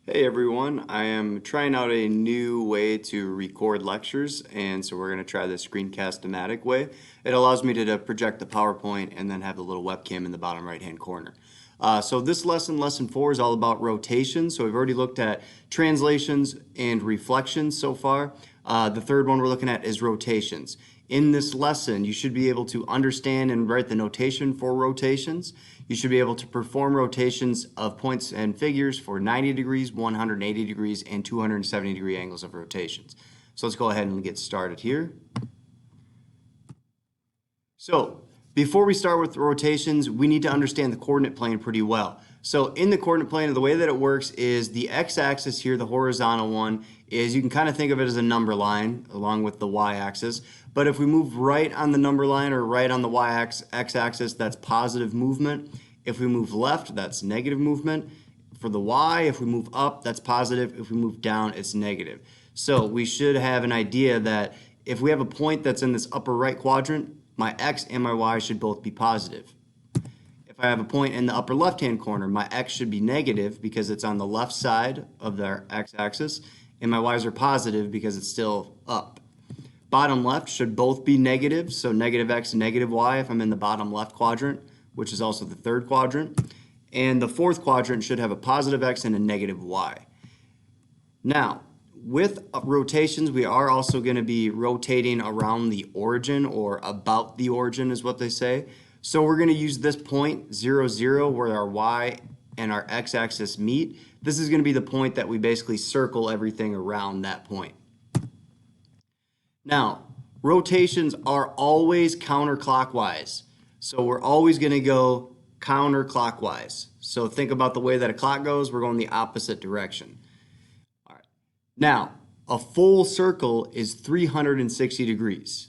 Hey everyone, I am trying out a new way to record lectures, and so we're going to try the Screencast-O-Matic way. It allows me to project the PowerPoint and then have the little webcam in the bottom right-hand corner. So this lesson, lesson 4, is all about rotation. So we've already looked at translations and reflections so far. The third one we're looking at is rotations. In this lesson, you should be able to understand and write the notation for rotations. You should be able to perform rotations of points and figures for 90 degrees, 180 degrees, and 270 degree angles of rotations. So let's go ahead and get started here. So before we start with rotations, we need to understand the coordinate plane pretty well. So in the coordinate plane, the way that it works is the x-axis here, the horizontal one, is you can kind of think of it as a number line along with the y-axis. But if we move right on the number line or right on the x-axis, that's positive movement. If we move left, that's negative movement. For the y, if we move up, that's positive. If we move down, it's negative. So we should have an idea that if we have a point that's in this upper right quadrant, my x and my y should both be positive. If I have a point in the upper left-hand corner, my x should be negative because it's on the left side of the x-axis, and my y's are positive because it's still up. Bottom left should both be negative, so negative x and negative y if I'm in the bottom left quadrant, which is also the third quadrant. And the fourth quadrant should have a positive x and a negative y. Now, with rotations, we are also going to be rotating around the origin, or about the origin is what they say. So we're going to use this point, 0, 0, where our y and our x-axis meet. This is going to be the point that we basically circle everything around that point. Now, rotations are always counterclockwise. So we're always going to go counterclockwise. So think about the way that a clock goes. We're going the opposite direction. All right. Now, a full circle is 360 degrees.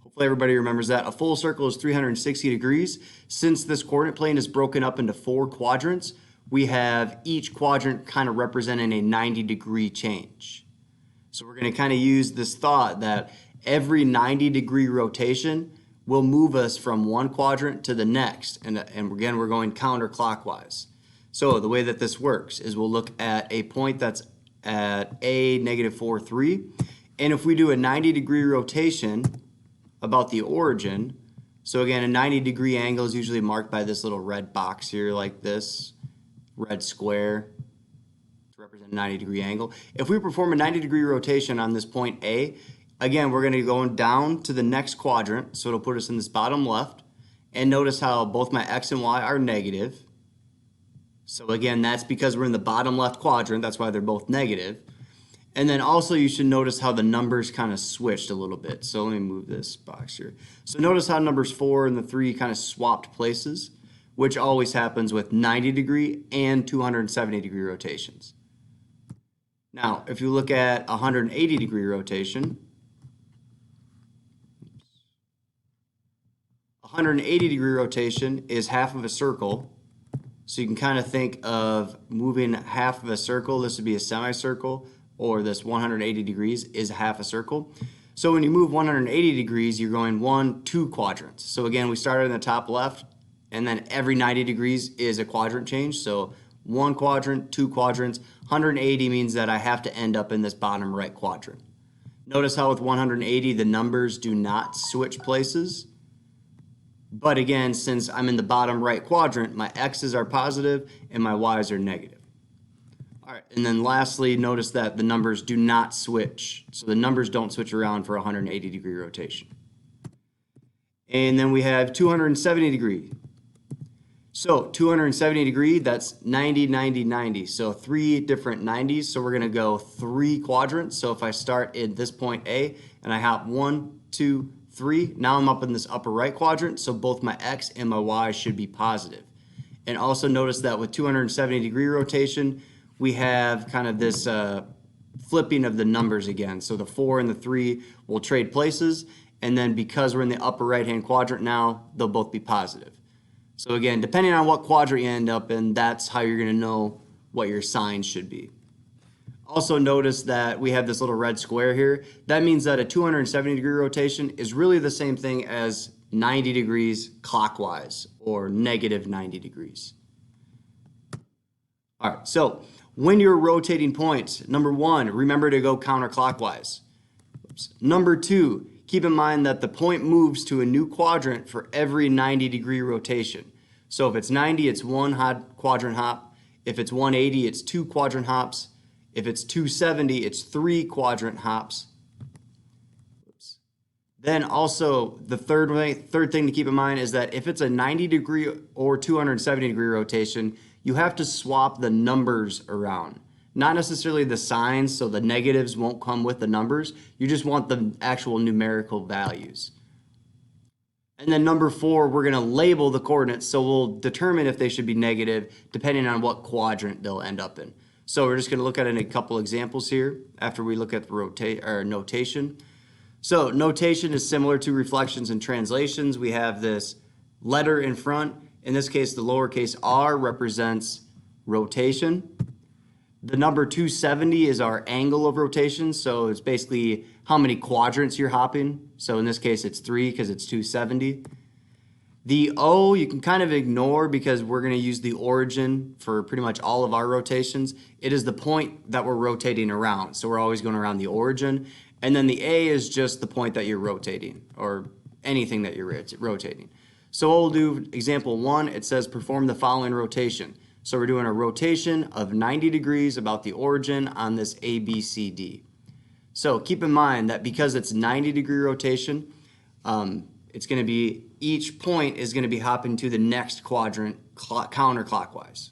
Hopefully everybody remembers that. A full circle is 360 degrees. Since this coordinate plane is broken up into 4 quadrants, we have each quadrant kind of representing a 90-degree change. So we're going to kind of use this thought that every 90-degree rotation will move us from one quadrant to the next. And again, we're going counterclockwise. So the way that this works is we'll look at a point that's at a negative 4, 3. And if we do a 90-degree rotation about the origin, so again, a 90-degree angle is usually marked by this little red box here like this, red square to represent a 90-degree angle. If we perform a 90-degree rotation on this point A, again, we're going to go down to the next quadrant, so it'll put us in this bottom left. And notice how both my x and y are negative. So again, that's because we're in the bottom left quadrant. That's why they're both negative. And then also you should notice how the numbers kind of switched a little bit. So let me move this box here. So notice how numbers 4 and the 3 kind of swapped places, which always happens with 90-degree and 270-degree rotations. Now, if you look at a 180-degree rotation, 180-degree rotation is half of a circle. So you can kind of think of moving half of a circle. This would be a semicircle, or this 180 degrees is half a circle. So when you move 180 degrees, you're going 1, 2 quadrants. So again, we started in the top left, and then every 90 degrees is a quadrant change. So 1 quadrant, 2 quadrants. 180 means that I have to end up in this bottom right quadrant. Notice how with 180, the numbers do not switch places. But again, since I'm in the bottom right quadrant, my x's are positive and my y's are negative. All right, and then lastly, notice that the numbers do not switch. So the numbers don't switch around for a 180-degree rotation. And then we have 270 degree. So 270 degree, that's 90, 90, 90. So 3 different 90s. So we're going to go 3 quadrants. So if I start at this point A and I hop 1, 2, 3, now I'm up in this upper right quadrant. So both my x and my y should be positive. And also notice that with 270-degree rotation, we have kind of this flipping of the numbers again. So the 4 and the 3 will trade places. And then because we're in the upper right-hand quadrant now, they'll both be positive. So again, depending on what quadrant you end up in, that's how you're going to know what your sign should be. Also notice that we have this little red square here. That means that a 270-degree rotation is really the same thing as 90 degrees clockwise, or negative 90 degrees. All right, so When you're rotating points, number one, remember to go counterclockwise. Number two, keep in mind that the point moves to a new quadrant for every 90-degree rotation. So if it's 90, it's one quadrant hop. If it's 180, it's two quadrant hops. If it's 270, it's three quadrant hops. Then also the third thing to keep in mind is that if it's a 90-degree or 270-degree rotation, you have to swap the numbers around. Not necessarily the signs, so the negatives won't come with the numbers. You just want the actual numerical values. And then number four, we're going to label the coordinates, so we'll determine if they should be negative depending on what quadrant they'll end up in. So we're just going to look at a couple examples here after we look at the notation. So notation is similar to reflections and translations. We have this letter in front. In this case, the lowercase r represents rotation. The number 270 is our angle of rotation. So it's basically how many quadrants you're hopping. So in this case, it's 3 because it's 270. The O you can kind of ignore because we're going to use the origin for pretty much all of our rotations. It is the point that we're rotating around. So we're always going around the origin. And then the A is just the point that you're rotating or anything that you're rotating. So we'll do example 1. It says perform the following rotation. So we're doing a rotation of 90 degrees about the origin on this ABCD. So keep in mind that because it's 90-degree rotation, it's going to be each point is going to be hopping to the next quadrant counterclockwise.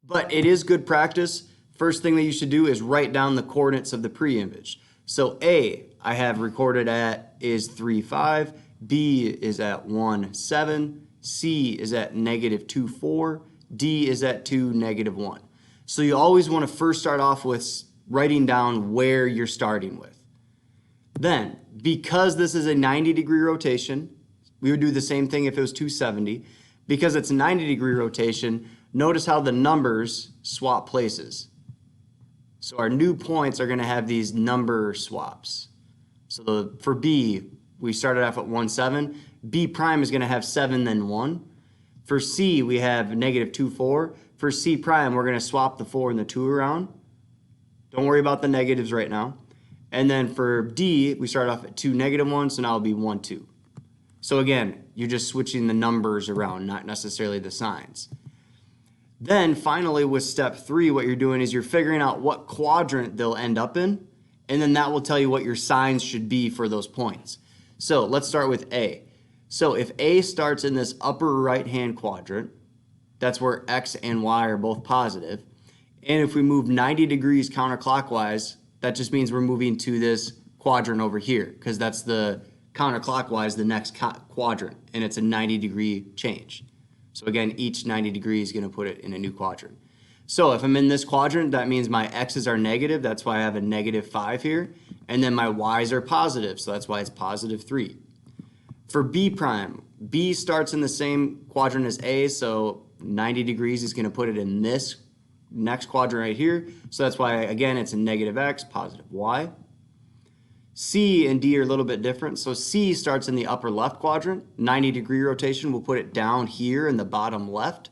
But it is good practice. First thing that you should do is write down the coordinates of the pre-image. So A, I have recorded at is 3, 5. B is at 1, 7. C is at negative 2, 4. D is at 2, negative 1. So you always want to first start off with writing down where you're starting with. Then, because this is a 90-degree rotation, we would do the same thing if it was 270. Because it's a 90-degree rotation, notice how the numbers swap places. So our new points are going to have these number swaps. So for B, we started off at 1, 7. B prime is going to have 7, then 1. For C, we have negative 2, 4. For C prime, we're going to swap the 4 and the 2 around. Don't worry about the negatives right now. And then for D, we start off at 2, negative 1, so now it'll be 1, 2. So again, you're just switching the numbers around, not necessarily the signs. Then finally with step 3, what you're doing is you're figuring out what quadrant they'll end up in, and then that will tell you what your signs should be for those points. So let's start with A. So if A starts in this upper right-hand quadrant, that's where X and Y are both positive. And if we move 90 degrees counterclockwise, that just means we're moving to this quadrant over here because that's the counterclockwise, the next quadrant, and it's a 90-degree change. So again, each 90 degrees is going to put it in a new quadrant. So if I'm in this quadrant, that means my X's are negative. That's why I have a negative 5 here. And then my Y's are positive. So that's why it's positive 3. For B prime, B starts in the same quadrant as A. So 90 degrees is going to put it in this next quadrant right here. So that's why, again, it's a negative X, positive Y. C and D are a little bit different. So C starts in the upper left quadrant. 90-degree rotation will put it down here in the bottom left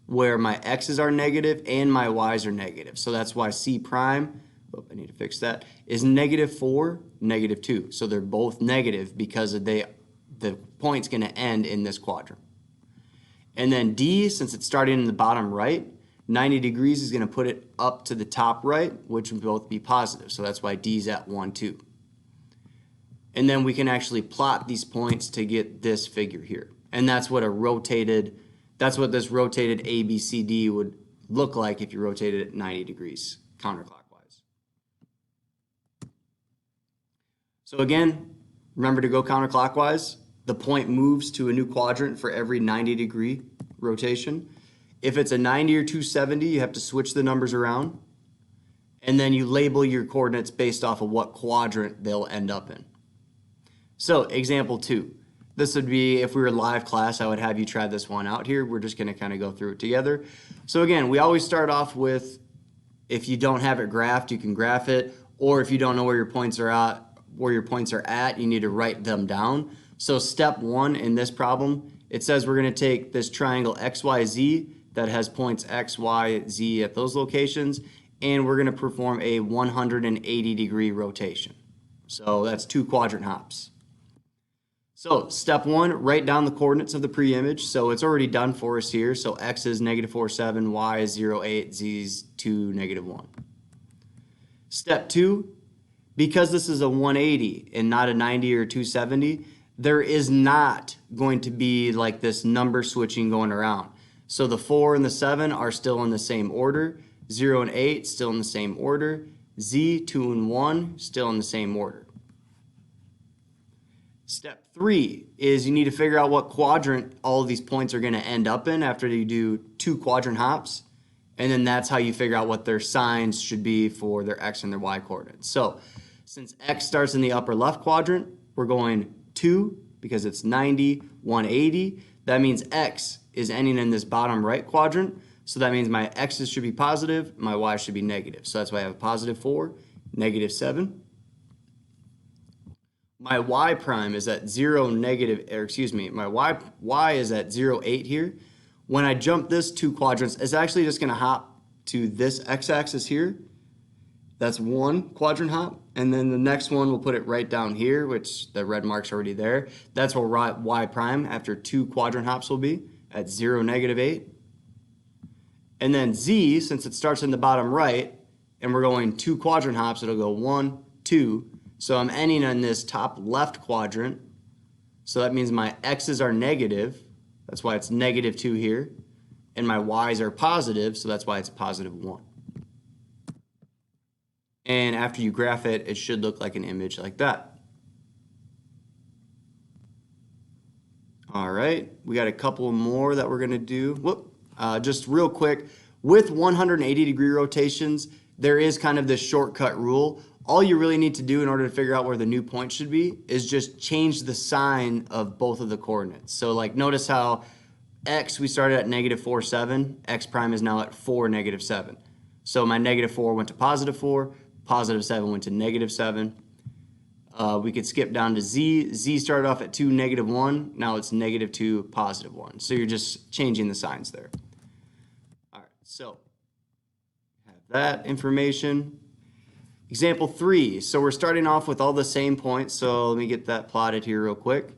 where my X's are negative and my Y's are negative. So that's why C prime, I need to fix that, is negative 4, negative 2. So they're both negative because the point's going to end in this quadrant. And then D, since it's starting in the bottom right, 90 degrees is going to put it up to the top right, which would both be positive. So that's why D's at 1, 2. And then we can actually plot these points to get this figure here. And that's what this rotated ABCD would look like if you rotated it 90 degrees counterclockwise. So again, remember to go counterclockwise. The point moves to a new quadrant for every 90-degree rotation. If it's a 90 or 270, you have to switch the numbers around. And then you label your coordinates based off of what quadrant they'll end up in. So example 2. This would be, if we were live class, I would have you try this one out here. We're just going to kind of go through it together. So again, we always start off with, if you don't have it graphed, you can graph it. Or if you don't know where your points are at, you need to write them down. So step 1 in this problem, it says we're going to take this triangle XYZ, that has points X, Y, Z at those locations, and we're going to perform a 180-degree rotation. So that's 2 quadrant hops. So step 1, write down the coordinates of the pre-image. So it's already done for us here. So X is -4, 7, Y is 0, 8, Z is 2, -1. Step 2, because this is a 180 and not a 90 or 270, there is not going to be like this number switching going around. So the 4 and the 7 are still in the same order. 0 and 8 still in the same order. Z, 2 and 1 still in the same order. Step 3 is you need to figure out what quadrant all of these points are going to end up in after you do 2 quadrant hops. And then that's how you figure out what their signs should be for their X and their Y coordinates. So since X starts in the upper left quadrant, we're going 2 because it's 90, 180. That means X is ending in this bottom right quadrant. So that means my X's should be positive, my Y should be negative. So that's why I have +4, -7. My Y prime is at 0, my Y is at 0, 8 here. When I jump this 2 quadrants, it's actually just gonna hop to this X-axis here. That's 1 quadrant hop. And then the next one, we'll put it right down here, which the red mark's already there. That's where Y prime after 2 quadrant hops will be at 0, -8. And then Z, since it starts in the bottom right, and we're going 2 quadrant hops, it'll go 1, 2. So I'm ending on this top left quadrant. So that means my X's are negative. That's why it's -2 here. And my Y's are positive, so that's why it's +1. And after you graph it, it should look like an image like that. All right, we got a couple more that we're gonna do. Just real quick, with 180-degree rotations, there is kind of this shortcut rule. All you really need to do in order to figure out where the new point should be is just change the sign of both of the coordinates. So like notice how X, we started at -4, 7. X prime is now at 4, -7. So my -4 went to +4, +7 went to -7. We could skip down to Z. Z started off at 2, -1. Now it's -2, +1. So you're just changing the signs there. All right, so have that information. Example 3. So we're starting off with all the same points. So let me get that plotted here real quick.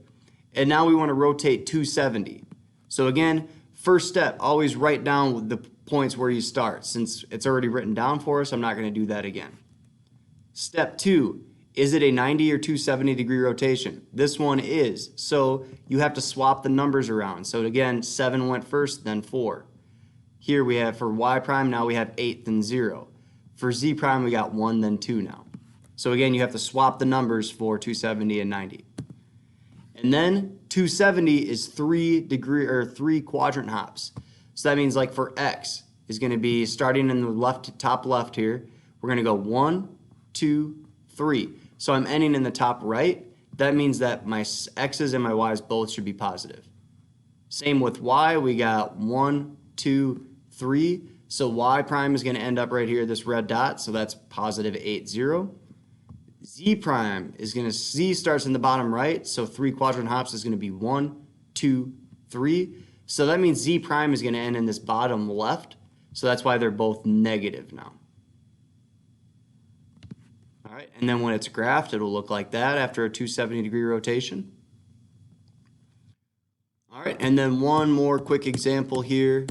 And now we want to rotate 270. So again, first step, always write down the points where you start. Since it's already written down for us, I'm not going to do that again. Step 2, is it a 90 or 270-degree rotation? This one is. So you have to swap the numbers around. So again, 7 went first, then 4. Here we have for Y prime, now we have 8, then 0. For Z prime, we got 1, then 2 now. So again, you have to swap the numbers for 270 and 90. And then 270 is 3 quadrant hops. So that means like for X is going to be starting in the top left here. We're going to go 1, 2, 3. So I'm ending in the top right. That means that my X's and my Y's both should be positive. Same with Y. We got 1, 2, 3. So Y prime is going to end up right here, this red dot. So that's +8, 0. Z prime is going to, Z starts in the bottom right. So 3 quadrant hops is going to be 1, 2, 3. So that means Z prime is going to end in this bottom left. So that's why they're both negative now. All right, and then when it's graphed, it'll look like that after a 270-degree rotation. All right, and then one more quick example here.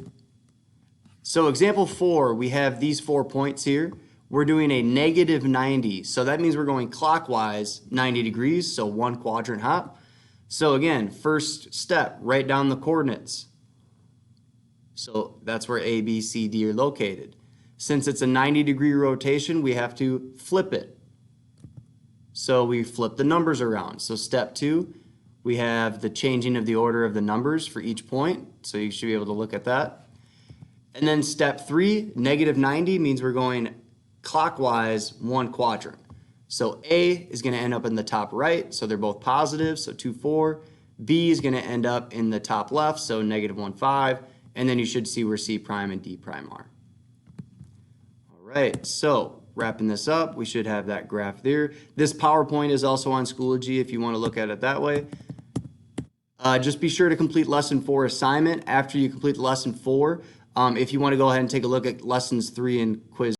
So example 4, we have these 4 points here. We're doing a -90, so that means we're going clockwise 90 degrees, so 1 quadrant hop. So again, first step, write down the coordinates. So that's where A, B, C, D are located. Since it's a 90-degree rotation, we have to flip it. So we flip the numbers around. So step 2, we have the changing of the order of the numbers for each point. So you should be able to look at that. And then step 3, -90 means we're going clockwise 1 quadrant. So A is going to end up in the top right, so they're both positive, so 2, 4. B is going to end up in the top left, so -1, 5. And then you should see where C prime and D prime are. All right, so wrapping this up, we should have that graph there. This PowerPoint is also on Schoology if you want to look at it that way. Just be sure to complete lesson 4 assignment. After you complete lesson 4, If you want to go ahead and take a look at lessons 3 and quiz